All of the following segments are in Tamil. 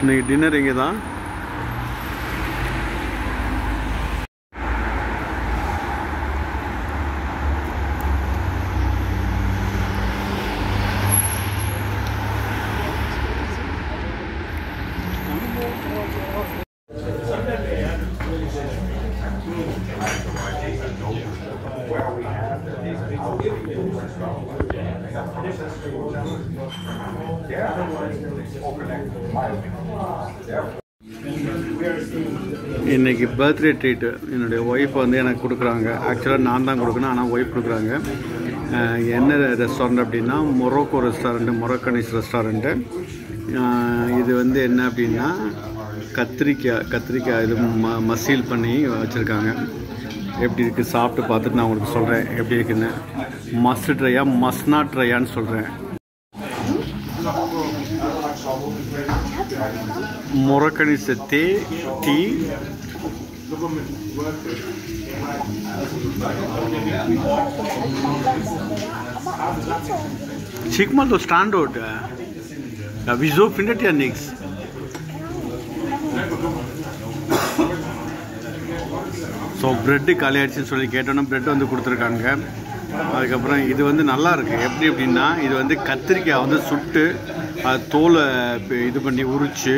இன்னைக்கு டின்னர் இங்கே தான். இன்றைக்கி பர்த்டே ட்ரீட்டு என்னுடைய ஒய்ஃப் வந்து எனக்கு கொடுக்குறாங்க. ஆக்சுவலாக நான் தான் கொடுக்கணும், ஆனால் ஒய்ஃப் கொடுக்குறாங்க. என்ன ரெஸ்டாரண்ட் அப்படின்னா மொரோக்கோ ரெஸ்டாரண்ட்டு, மொரோக்கனீஸ் ரெஸ்டாரண்ட்டு. இது வந்து என்ன அப்படின்னா கத்திரிக்காய் இது மசீல் பண்ணி வச்சுருக்காங்க. எப்படி இருக்குது சாப்பிட்டு பார்த்துட்டு நான் உங்களுக்கு சொல்கிறேன் எப்படி இருக்குன்னு. மஸ்ட் ட்ரையா மஸ்ட் நாட் ட்ரையான்னு சொல்கிறேன். Moroccanese tea. Check mal the standard. Wieso findet ihr nichts? So bread காலி ஆகிடுச்சின்னு சொல்லி கேட்டோன்னா ப்ரெட் வந்து கொடுத்துருக்காங்க. அதுக்கப்புறம் இது வந்து நல்லா இருக்குது. எப்படி அப்படின்னா இது வந்து கத்திரிக்காய் வந்து சுட்டு அது தோலை இது பண்ணி உரித்து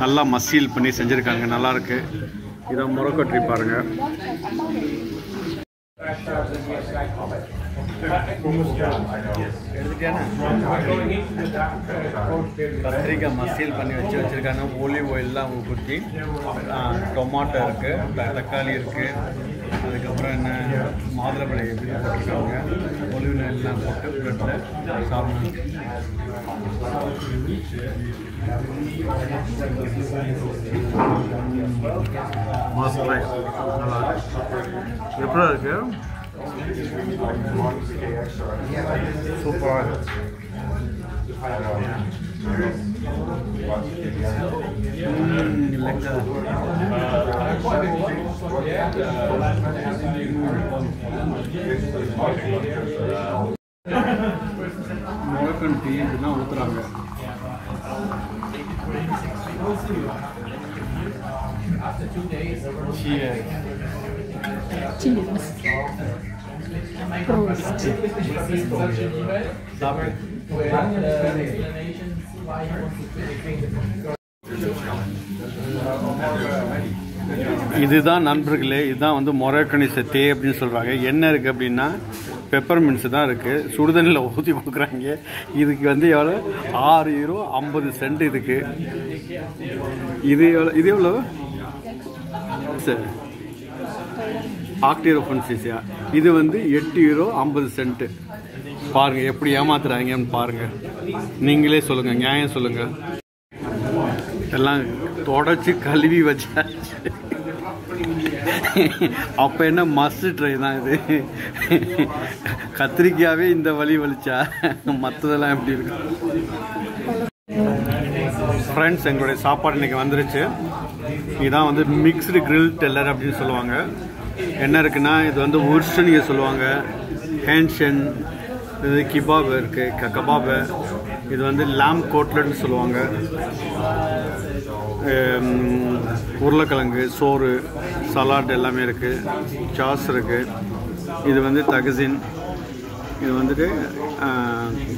நல்லா மசீல் பண்ணி செஞ்சுருக்காங்க. நல்லாயிருக்கு. இதை மொரோக்கோ ட்ரீ பாருங்கள். கத்திரிக்காய் மசீல் பண்ணி வச்சுருக்காங்க. ஒலிவ் ஆயிலெலாம் அவங்க குத்தி, டொமாட்டோ இருக்குது, தக்காளி இருக்குது, அதுக்கப்புறம் என்ன மாதுளம்பழம் இது போட்டிருக்காங்க. ஒலிவ் ஆயிலெலாம் போட்டு ப்ரெட்டில் சாப்பிடணும். மஸ்ட் எப்படி இருக்கு? சூப்பராக மொரோக்கன் டீ இப்படிலாம் ஊற்றுறாங்க. இதுதான் நண்பர்களே, இதுதான் வந்து மொரோக்கனீஸ் டீ அப்படின்னு சொல்கிறாங்க. என்ன இருக்குது அப்படின்னா பெப்பர்மின்ட்ஸ் தான் இருக்குது. சுடுதண்ணில் ஊற்றி கொடுக்குறாங்க. இதுக்கு வந்து எவ்வளோ? €6.50 இதுக்கு. இது எவ்வளோ சார்? €8.50. இது வந்து €8.50. பாருங்கள் எப்படி ஏமாத்துறாங்கன்னு பாருங்கள். நீங்களே சொல்லுங்கள், நியாயம் சொல்லுங்கள். எல்லாம் தொடச்சி கழுவி வச்சாச்சு. அப்போ என்ன மஸ்ட் ட்ரை தான் இது. கத்திரிக்காவே இந்த வலிச்சா மற்றதெல்லாம் எப்படி இருக்கு? ஃப்ரெண்ட்ஸ், எங்களுடைய சாப்பாடு இன்றைக்கி வந்துருச்சு. இதுதான் வந்து மிக்ஸ்டு கிரில் டெல்லர் அப்படின்னு சொல்லுவாங்க. என்ன இருக்குன்னா இது வந்து உர்ஸ்ன்னு சொல்லுவாங்க, ஹேன்ஷன், இது கிபாப் இருக்குது, கபாபு, இது வந்து லாம் கோட்லட்னு சொல்லுவாங்க, உருளைக்கிழங்கு, சோறு, சலாட் எல்லாமே இருக்குது, சாஸ் இருக்குது. இது வந்து தகசின், இது வந்துட்டு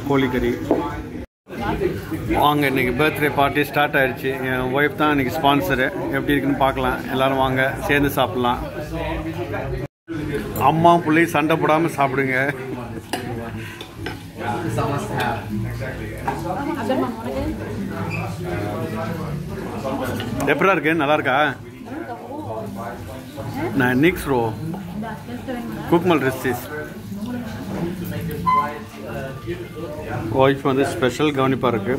கோழிக்கறி. வாங்க, இன்றைக்கி பர்த்டே பார்ட்டி ஸ்டார்ட் ஆகிடுச்சு. என் ஒய்ஃப் தான் இன்றைக்கி ஸ்பான்சரு. எப்படி இருக்குன்னு பார்க்கலாம். எல்லோரும் வாங்க, சேர்ந்து சாப்பிட்லாம். அம்மா பிள்ளை சண்டை போடாமல் சாப்பிடுங்க. எப்படா இருக்கு? நல்லா இருக்கா? நான் நிக்ஸ் ரோ குக்மல் ரெசிஸ். ஒய்ஃப் வந்து ஸ்பெஷல் கவனிப்பாக இருக்கு.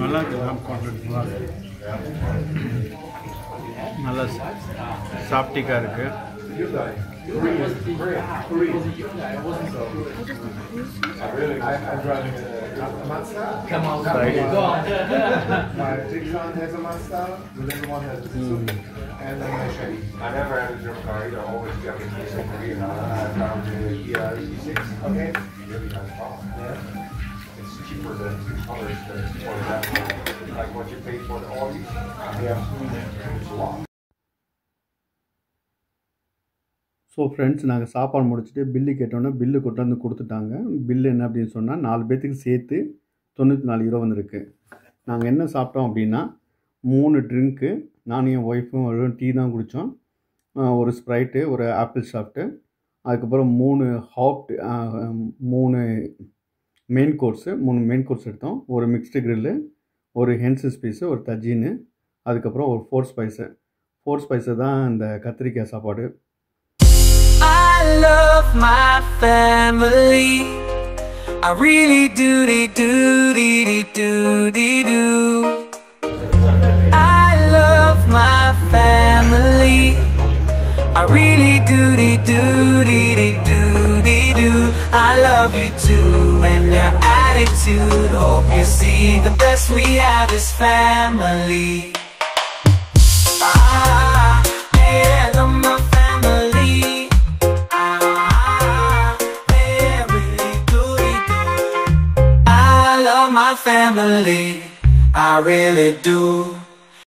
நல்லா இருக்கு. நல்லா சாப்டிக்காக இருக்குது. Hyundai. Korean. I'm driving a Mazda. Come on. My Tiguan has a Mazda. The little one has a Suzuki. And then my Chevy. I never had a German car either. Always Japanese and Korean. I found the Kia E6. Okay. Really nice car. Yeah. It's cheaper than others for example, like what you pay for the Audi. Yeah. It's a lot. So friends நாங்கள் சாப்பாடு முடிச்சுட்டு பில்லு கேட்டோன்னே பில்லு கொண்டு வந்து கொடுத்துட்டாங்க. பில்லு என்ன அப்படின்னு சொன்னால் 4 பேர்த்துக்கு சேர்த்து 94 ரூபா வந்துருக்கு. நாங்கள் என்ன சாப்பிட்டோம் அப்படின்னா 3 ட்ரிங்க்கு, நானும் என் ஒய்ஃபும் ஒரு டீ தான் குடித்தோம். ஒரு ஸ்ப்ரைட்டு, ஒரு ஆப்பிள் சாப்பிட்டு, அதுக்கப்புறம் 3 மெயின் கோர்ஸ் எடுத்தோம். ஒரு மிக்ஸ்டு கிரில்லு, ஒரு ஹென்ஸஸ் பீஸு, ஒரு தஜ்ஜீனு, அதுக்கப்புறம் ஒரு 4 ஸ்பைஸு தான் இந்த கத்திரிக்காய் சாப்பாடு. I love my family. I really do. I love my family. I really do. I love you too and your attitude. Hope you see the best we have is family. My family, I really do.